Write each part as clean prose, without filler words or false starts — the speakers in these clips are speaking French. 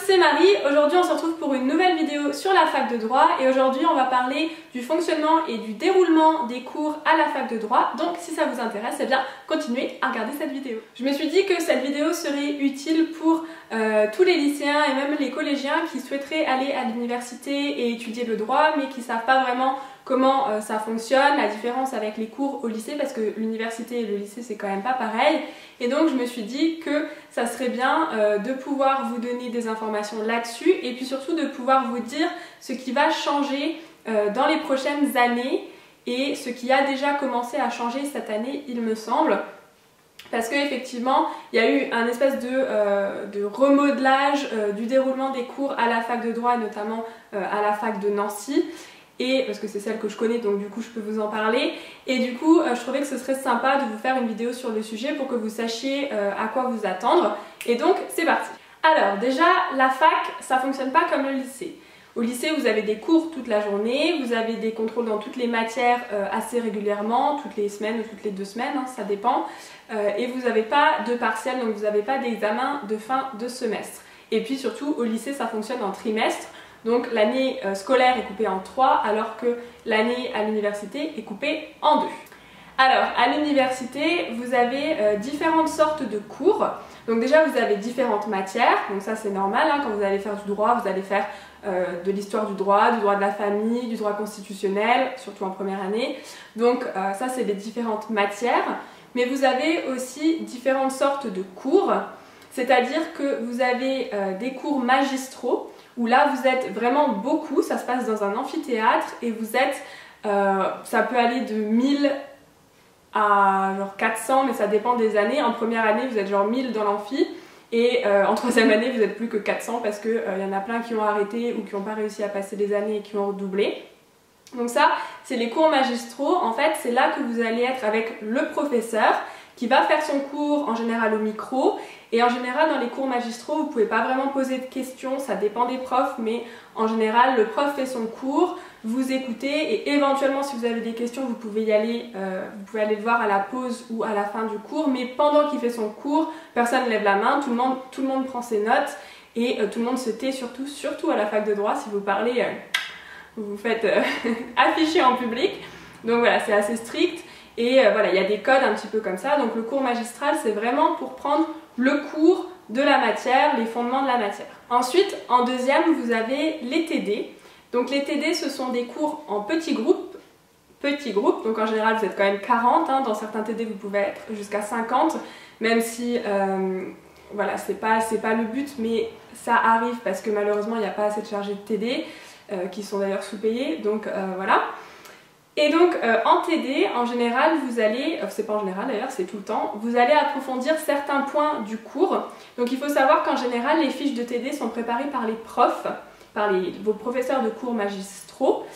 c'est Marie. Aujourd'hui on se retrouve pour une nouvelle vidéo sur la fac de droit et aujourd'hui on va parler du fonctionnement et du déroulement des cours à la fac de droit. Donc si ça vous intéresse, eh bien continuez à regarder cette vidéo. Je me suis dit que cette vidéo serait utile pour tous les lycéens et même les collégiens qui souhaiteraient aller à l'université et étudier le droit mais qui ne savent pas vraiment comment ça fonctionne, la différence avec les cours au lycée, parce que l'université et le lycée c'est quand même pas pareil. Et donc je me suis dit que ça serait bien de pouvoir vous donner des informations là-dessus et puis surtout de pouvoir vous dire ce qui va changer dans les prochaines années et ce qui a déjà commencé à changer cette année, il me semble. Parce qu'effectivement, il y a eu un espèce de remodelage du déroulement des cours à la fac de droit, notamment à la fac de Nancy. Et parce que c'est celle que je connais, donc du coup je peux vous en parler. Et du coup je trouvais que ce serait sympa de vous faire une vidéo sur le sujet pour que vous sachiez à quoi vous attendre. Et donc c'est parti. Alors déjà, la fac ça fonctionne pas comme le lycée. Au lycée vous avez des cours toute la journée, vous avez des contrôles dans toutes les matières assez régulièrement, toutes les semaines ou toutes les 2 semaines, hein, ça dépend. Et vous n'avez pas de partiel, donc vous n'avez pas d'examen de fin de semestre. Et puis surtout au lycée ça fonctionne en trimestre. Donc l'année scolaire est coupée en 3 alors que l'année à l'université est coupée en 2. Alors à l'université vous avez différentes sortes de cours. Donc déjà vous avez différentes matières, donc ça c'est normal, hein, quand vous allez faire du droit, vous allez faire de l'histoire du droit de la famille, du droit constitutionnel, surtout en première année. Donc ça c'est les différentes matières. Mais vous avez aussi différentes sortes de cours, c'est-à-dire que vous avez des cours magistraux, où là vous êtes vraiment beaucoup, ça se passe dans un amphithéâtre et vous êtes, ça peut aller de 1000 à genre 400 mais ça dépend des années. En première année vous êtes genre 1000 dans l'amphi et en troisième année vous êtes plus que 400 parce qu'il y en a plein qui ont arrêté ou qui n'ont pas réussi à passer les années et qui ont redoublé. Donc ça c'est les cours magistraux, en fait c'est là que vous allez être avec le professeur qui va faire son cours en général au micro. Et en général dans les cours magistraux vous ne pouvez pas vraiment poser de questions, ça dépend des profs, mais en général le prof fait son cours, vous écoutez et éventuellement si vous avez des questions vous pouvez y aller, vous pouvez aller le voir à la pause ou à la fin du cours, mais pendant qu'il fait son cours, personne ne lève la main, tout le monde prend ses notes et tout le monde se tait, surtout à la fac de droit, si vous parlez, vous vous faites afficher en public. Donc voilà, c'est assez strict. Et voilà, il y a des codes un petit peu comme ça. Donc le cours magistral, c'est vraiment pour prendre le cours de la matière, les fondements de la matière. Ensuite, en deuxième, vous avez les TD. Donc les TD, ce sont des cours en petits groupes. Donc en général, vous êtes quand même 40. Hein. Dans certains TD, vous pouvez être jusqu'à 50. Même si, voilà, c'est pas le but, mais ça arrive parce que malheureusement, il n'y a pas assez de chargés de TD, qui sont d'ailleurs sous-payés. Donc voilà. Et donc en TD, en général, vous allez, c'est pas en général d'ailleurs, c'est tout le temps, vous allez approfondir certains points du cours. Donc il faut savoir qu'en général, les fiches de TD sont préparées par les profs, par vos professeurs de cours magistraux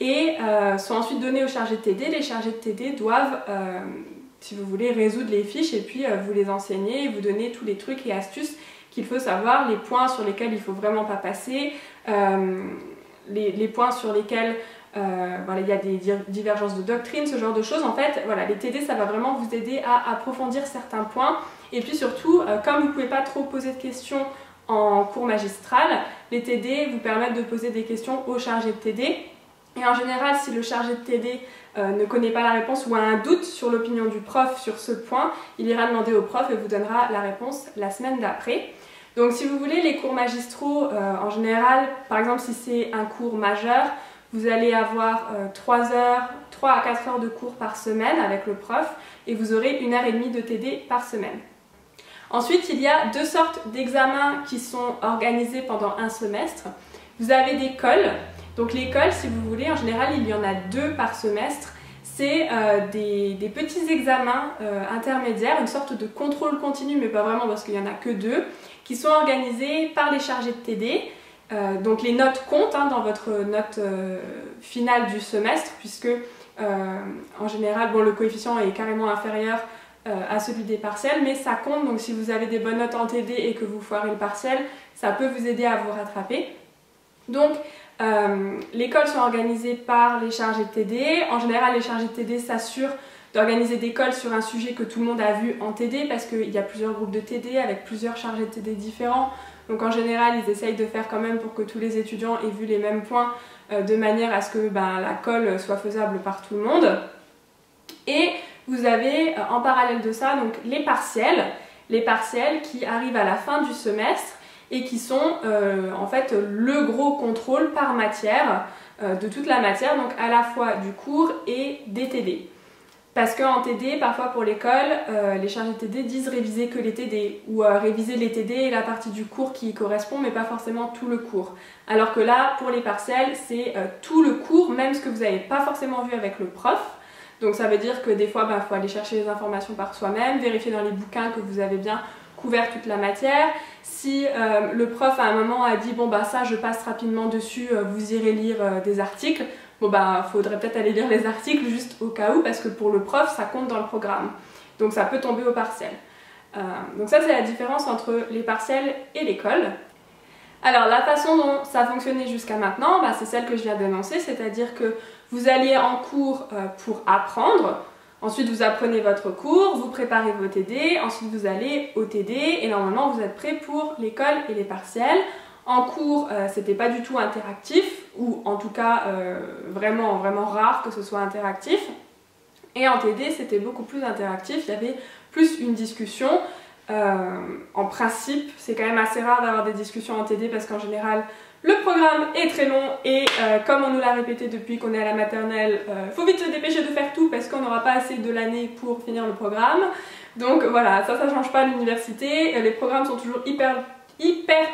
et sont ensuite données aux chargés de TD. Les chargés de TD doivent, si vous voulez, résoudre les fiches et puis vous les enseigner et vous donner tous les trucs et astuces qu'il faut savoir, les points sur lesquels il faut vraiment pas passer, les points sur lesquels voilà, il y a des divergences de doctrine, ce genre de choses. En fait, voilà, les TD, ça va vraiment vous aider à approfondir certains points. Et puis surtout, comme vous ne pouvez pas trop poser de questions en cours magistral, les TD vous permettent de poser des questions au chargé de TD. Et en général, si le chargé de TD ne connaît pas la réponse ou a un doute sur l'opinion du prof sur ce point, il ira demander au prof et vous donnera la réponse la semaine d'après. Donc si vous voulez, les cours magistraux, en général, par exemple si c'est un cours majeur, vous allez avoir 3 à 4 heures de cours par semaine avec le prof et vous aurez 1h30 de TD par semaine. Ensuite, il y a 2 sortes d'examens qui sont organisés pendant un semestre. Vous avez des cols. Donc les cols, si vous voulez, en général, il y en a 2 par semestre. C'est des petits examens intermédiaires, une sorte de contrôle continu, mais pas vraiment parce qu'il n'y en a que 2, qui sont organisés par les chargés de TD. Donc les notes comptent hein, dans votre note finale du semestre puisque en général bon, le coefficient est carrément inférieur à celui des partiels mais ça compte, donc si vous avez des bonnes notes en TD et que vous foirez le partiel, ça peut vous aider à vous rattraper. Donc les cols sont organisés par les chargés de TD. En général les chargés de TD s'assurent d'organiser des calls sur un sujet que tout le monde a vu en TD, parce qu'il y a plusieurs groupes de TD avec plusieurs chargés de TD différents. Donc en général, ils essayent de faire quand même pour que tous les étudiants aient vu les mêmes points, de manière à ce que la call soit faisable par tout le monde. Et vous avez en parallèle de ça donc les partiels qui arrivent à la fin du semestre et qui sont en fait le gros contrôle par matière de toute la matière, donc à la fois du cours et des TD. Parce qu'en TD, parfois pour l'école, les chargés de TD disent réviser que les TD ou réviser les TD et la partie du cours qui y correspond, mais pas forcément tout le cours. Alors que là, pour les partiels, c'est tout le cours, même ce que vous n'avez pas forcément vu avec le prof. Donc ça veut dire que des fois, il faut aller chercher les informations par soi-même, vérifier dans les bouquins que vous avez bien couvert toute la matière. Si le prof à un moment a dit bon ça je passe rapidement dessus, vous irez lire des articles, faudrait peut-être aller lire les articles juste au cas où, parce que pour le prof ça compte dans le programme. Donc ça peut tomber au partiel. Donc ça c'est la différence entre les partiels et l'école. Alors la façon dont ça fonctionnait jusqu'à maintenant, c'est celle que je viens d'annoncer, c'est-à-dire que vous alliez en cours pour apprendre, ensuite vous apprenez votre cours, vous préparez vos TD, ensuite vous allez au TD et normalement vous êtes prêt pour l'école et les partiels. En cours, c'était pas du tout interactif, ou en tout cas vraiment rare que ce soit interactif. Et en TD, c'était beaucoup plus interactif, il y avait plus une discussion. En principe, c'est quand même assez rare d'avoir des discussions en TD parce qu'en général, le programme est très long et comme on nous l'a répété depuis qu'on est à la maternelle, faut vite se dépêcher de faire tout parce qu'on n'aura pas assez de l'année pour finir le programme. Donc voilà, ça change pas à l'université. Les programmes sont toujours hyper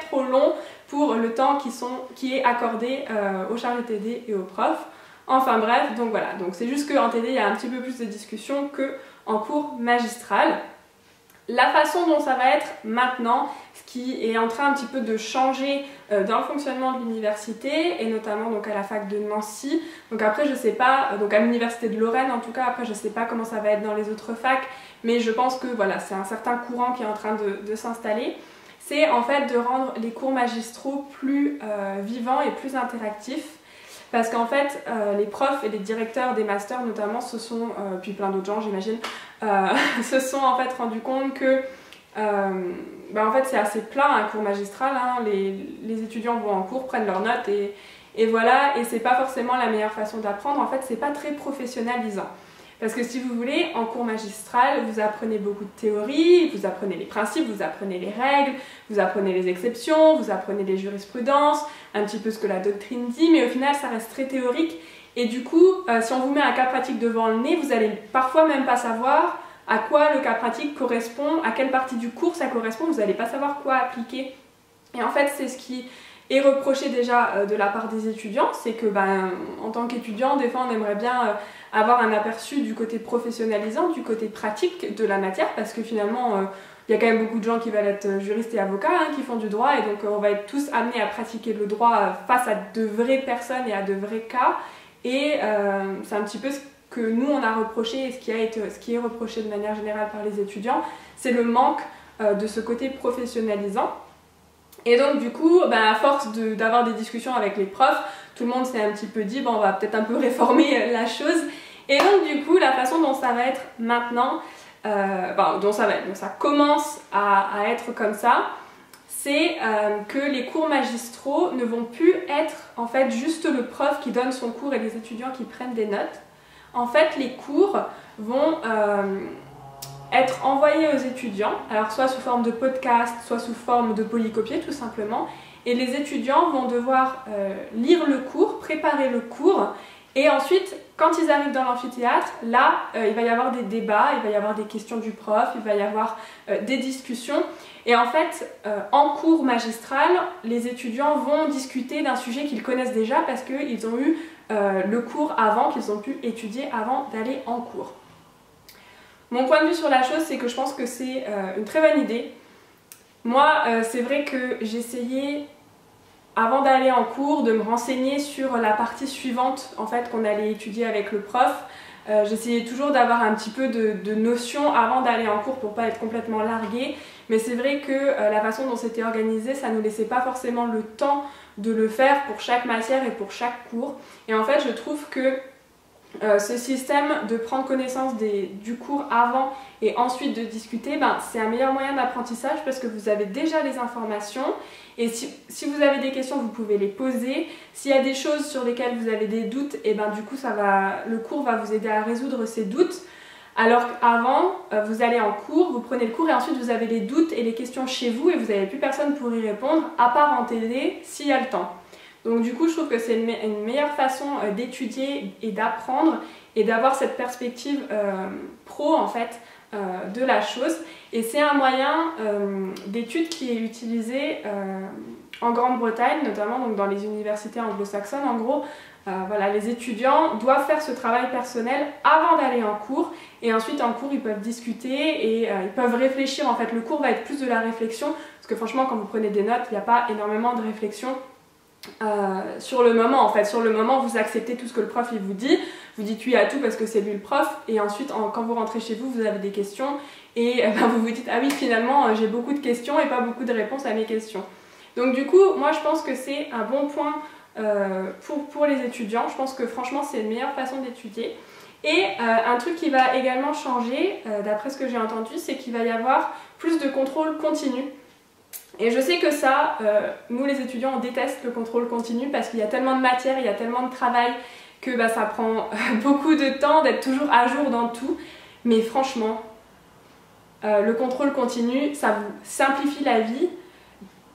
trop longs pour le temps qui est accordé aux chargés TD et aux profs. Enfin bref, donc voilà, donc c'est juste qu'en TD il y a un petit peu plus de discussion qu'en cours magistral. La façon dont ça va être maintenant, ce qui est en train un petit peu de changer dans le fonctionnement de l'université, et notamment donc à la fac de Nancy, donc après je sais pas, donc à l'université de Lorraine en tout cas, après je sais pas comment ça va être dans les autres facs, mais je pense que voilà, c'est un certain courant qui est en train de s'installer. C'est en fait de rendre les cours magistraux plus vivants et plus interactifs. Parce qu'en fait, les profs et les directeurs des masters notamment puis plein d'autres gens j'imagine, se sont en fait rendus compte que en fait c'est assez plat un cours magistral, hein. Les étudiants vont en cours, prennent leurs notes et voilà, et c'est pas forcément la meilleure façon d'apprendre, en fait c'est pas très professionnalisant. Parce que si vous voulez, en cours magistral, vous apprenez beaucoup de théorie, vous apprenez les principes, vous apprenez les règles, vous apprenez les exceptions, vous apprenez les jurisprudences, un petit peu ce que la doctrine dit, mais au final ça reste très théorique. Et du coup, si on vous met un cas pratique devant le nez, vous allez parfois même pas savoir à quoi le cas pratique correspond, à quelle partie du cours ça correspond, vous n'allez pas savoir quoi appliquer. Et en fait, c'est ce qui est reproché déjà de la part des étudiants, c'est que en tant qu'étudiant, des fois on aimerait bien avoir un aperçu du côté professionnalisant, du côté pratique de la matière, parce que finalement il y a quand même beaucoup de gens qui veulent être juristes et avocats, hein, qui font du droit, et donc on va être tous amenés à pratiquer le droit face à de vraies personnes et à de vrais cas, et c'est un petit peu ce que nous on a reproché, et ce qui est reproché de manière générale par les étudiants, c'est le manque de ce côté professionnalisant. Et donc du coup, à force d'avoir des discussions avec les profs, tout le monde s'est un petit peu dit on va peut-être un peu réformer la chose. Et donc du coup, la façon dont ça va être maintenant, dont ça commence à être comme ça, c'est que les cours magistraux ne vont plus être en fait juste le prof qui donne son cours et les étudiants qui prennent des notes. En fait, les cours vont être envoyés aux étudiants, alors soit sous forme de podcast, soit sous forme de polycopier tout simplement, et les étudiants vont devoir lire le cours, préparer le cours, et ensuite, quand ils arrivent dans l'amphithéâtre, là, il va y avoir des débats, il va y avoir des questions du prof, il va y avoir des discussions, et en fait, en cours magistral, les étudiants vont discuter d'un sujet qu'ils connaissent déjà parce qu'ils ont eu le cours avant, qu'ils ont pu étudier avant d'aller en cours. Mon point de vue sur la chose, c'est que je pense que c'est une très bonne idée. Moi, c'est vrai que j'essayais, avant d'aller en cours, de me renseigner sur la partie suivante en fait, qu'on allait étudier avec le prof. J'essayais toujours d'avoir un petit peu de notions avant d'aller en cours pour pas être complètement larguée. Mais c'est vrai que la façon dont c'était organisé, ça nous laissait pas forcément le temps de le faire pour chaque matière et pour chaque cours. Et en fait, je trouve que ce système de prendre connaissance du cours avant et ensuite de discuter, c'est un meilleur moyen d'apprentissage parce que vous avez déjà les informations et si vous avez des questions, vous pouvez les poser. S'il y a des choses sur lesquelles vous avez des doutes, et du coup le cours va vous aider à résoudre ces doutes. Alors qu'avant, vous allez en cours, vous prenez le cours et ensuite vous avez les doutes et les questions chez vous et vous n'avez plus personne pour y répondre, à part en télé s'il y a le temps. Donc du coup, je trouve que c'est une meilleure façon d'étudier et d'apprendre et d'avoir cette perspective pro en fait de la chose. Et c'est un moyen d'étude qui est utilisé en Grande-Bretagne, notamment donc dans les universités anglo-saxonnes. En gros, voilà, les étudiants doivent faire ce travail personnel avant d'aller en cours et ensuite en cours ils peuvent discuter et ils peuvent réfléchir. En fait, le cours va être plus de la réflexion parce que franchement, quand vous prenez des notes, il n'y a pas énormément de réflexion. Sur le moment en fait, sur le moment vous acceptez tout ce que le prof il vous dites oui à tout parce que c'est lui le prof et ensuite quand vous rentrez chez vous, vous avez des questions et vous vous dites ah oui finalement j'ai beaucoup de questions et pas beaucoup de réponses à mes questions. Donc du coup moi je pense que c'est un bon point pour les étudiants, je pense que franchement c'est une meilleure façon d'étudier. Et un truc qui va également changer, d'après ce que j'ai entendu, c'est qu'il va y avoir plus de contrôle continu. Et je sais que ça, nous les étudiants, on déteste le contrôle continu parce qu'il y a tellement de matière, il y a tellement de travail que ça prend beaucoup de temps d'être toujours à jour dans tout. Mais franchement, le contrôle continu, ça vous simplifie la vie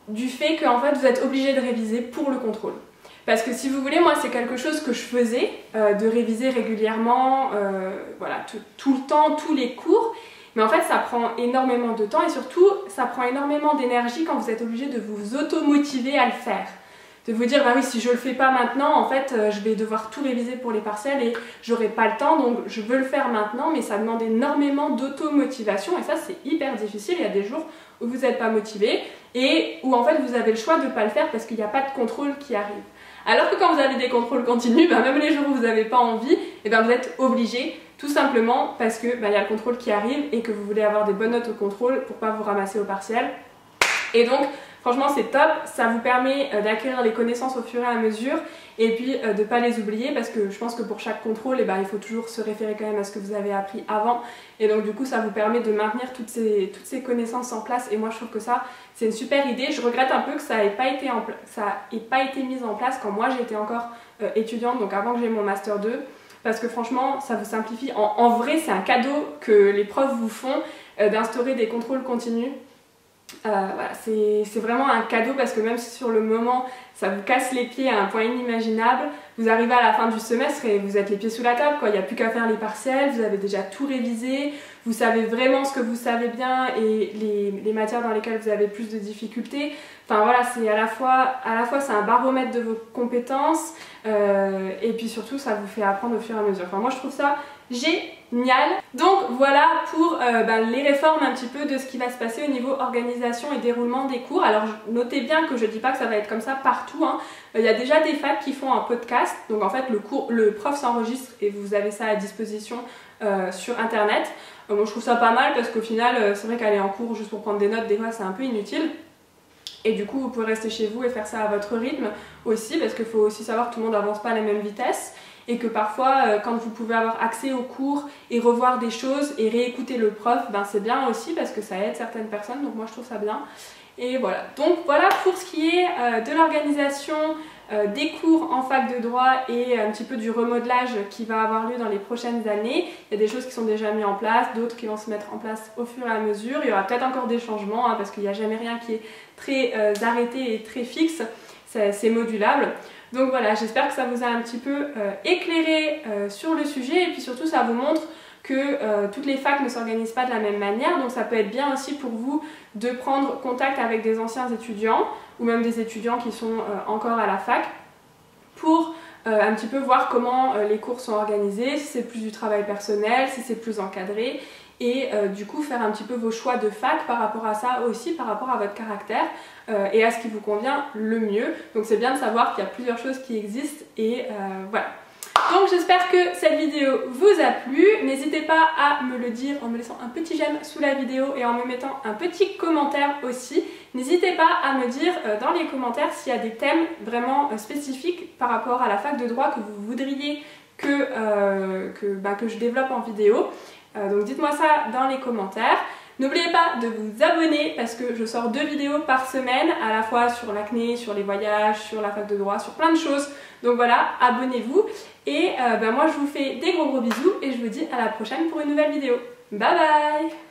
du fait qu'en fait vous êtes obligé de réviser pour le contrôle. Parce que si vous voulez, moi c'est quelque chose que je faisais, de réviser régulièrement, voilà, tout le temps, tous les cours. Mais en fait ça prend énormément de temps et surtout ça prend énormément d'énergie quand vous êtes obligé de vous auto-motiver à le faire. De vous dire bah oui si je le fais pas maintenant en fait je vais devoir tout réviser pour les partiels et j'aurai pas le temps donc je veux le faire maintenant, mais ça demande énormément d'auto-motivation et ça c'est hyper difficile. Il y a des jours où vous n'êtes pas motivé et où en fait vous avez le choix de ne pas le faire parce qu'il n'y a pas de contrôle qui arrive. Alors que quand vous avez des contrôles continus, même les jours où vous n'avez pas envie, vous êtes obligé. Tout simplement parce que y a le contrôle qui arrive et que vous voulez avoir des bonnes notes au contrôle pour pas vous ramasser au partiel. Et donc franchement c'est top, ça vous permet d'acquérir les connaissances au fur et à mesure et puis de ne pas les oublier parce que je pense que pour chaque contrôle il faut toujours se référer quand même à ce que vous avez appris avant et donc du coup ça vous permet de maintenir toutes ces connaissances en place et moi je trouve que ça c'est une super idée. Je regrette un peu que ça n'ait pas été mis en place quand moi j'étais encore étudiante, donc avant que j'ai mon master 2. Parce que franchement, ça vous simplifie. En vrai, c'est un cadeau que les profs vous font d'instaurer des contrôles continus. Voilà, c'est vraiment un cadeau parce que même si sur le moment, ça vous casse les pieds à un point inimaginable, vous arrivez à la fin du semestre et vous êtes les pieds sous la table, quoi. Il n'y a plus qu'à faire les partiels, vous avez déjà tout révisé, vous savez vraiment ce que vous savez bien et les matières dans lesquelles vous avez plus de difficultés. Enfin voilà, c'est à la fois c'est un baromètre de vos compétences et puis surtout ça vous fait apprendre au fur et à mesure. Enfin moi je trouve ça génial. Donc voilà pour les réformes un petit peu de ce qui va se passer au niveau organisation et déroulement des cours. Alors notez bien que je dis pas que ça va être comme ça partout, hein. Il y a déjà des facs qui font un podcast, donc en fait le prof s'enregistre et vous avez ça à disposition sur internet. Moi je trouve ça pas mal parce qu'au final c'est vrai qu'aller en cours juste pour prendre des notes des fois c'est un peu inutile. Et du coup vous pouvez rester chez vous et faire ça à votre rythme aussi parce qu'il faut aussi savoir que tout le monde n'avance pas à la même vitesse et que parfois quand vous pouvez avoir accès aux cours et revoir des choses et réécouter le prof, c'est bien aussi parce que ça aide certaines personnes, donc moi je trouve ça bien. Et voilà, donc voilà pour ce qui est de l'organisation des cours en fac de droit et un petit peu du remodelage qui va avoir lieu dans les prochaines années. Il y a des choses qui sont déjà mises en place, d'autres qui vont se mettre en place au fur et à mesure. Il y aura peut-être encore des changements parce qu'il n'y a jamais rien qui est très arrêté et très fixe, c'est modulable. Donc voilà, j'espère que ça vous a un petit peu éclairé sur le sujet et puis surtout ça vous montre que toutes les facs ne s'organisent pas de la même manière, donc ça peut être bien aussi pour vous de prendre contact avec des anciens étudiants ou même des étudiants qui sont encore à la fac pour un petit peu voir comment les cours sont organisés, si c'est plus du travail personnel, si c'est plus encadré et du coup faire un petit peu vos choix de fac par rapport à ça aussi, par rapport à votre caractère et à ce qui vous convient le mieux. Donc c'est bien de savoir qu'il y a plusieurs choses qui existent et voilà. Donc j'espère que cette vidéo vous a plu, n'hésitez pas à me le dire en me laissant un petit j'aime sous la vidéo et en me mettant un petit commentaire aussi. N'hésitez pas à me dire dans les commentaires s'il y a des thèmes vraiment spécifiques par rapport à la fac de droit que vous voudriez que je développe en vidéo. Donc dites-moi ça dans les commentaires. N'oubliez pas de vous abonner parce que je sors 2 vidéos par semaine, à la fois sur l'acné, sur les voyages, sur la fac de droit, sur plein de choses. Donc voilà, abonnez-vous. Et moi je vous fais des gros bisous et je vous dis à la prochaine pour une nouvelle vidéo. Bye bye!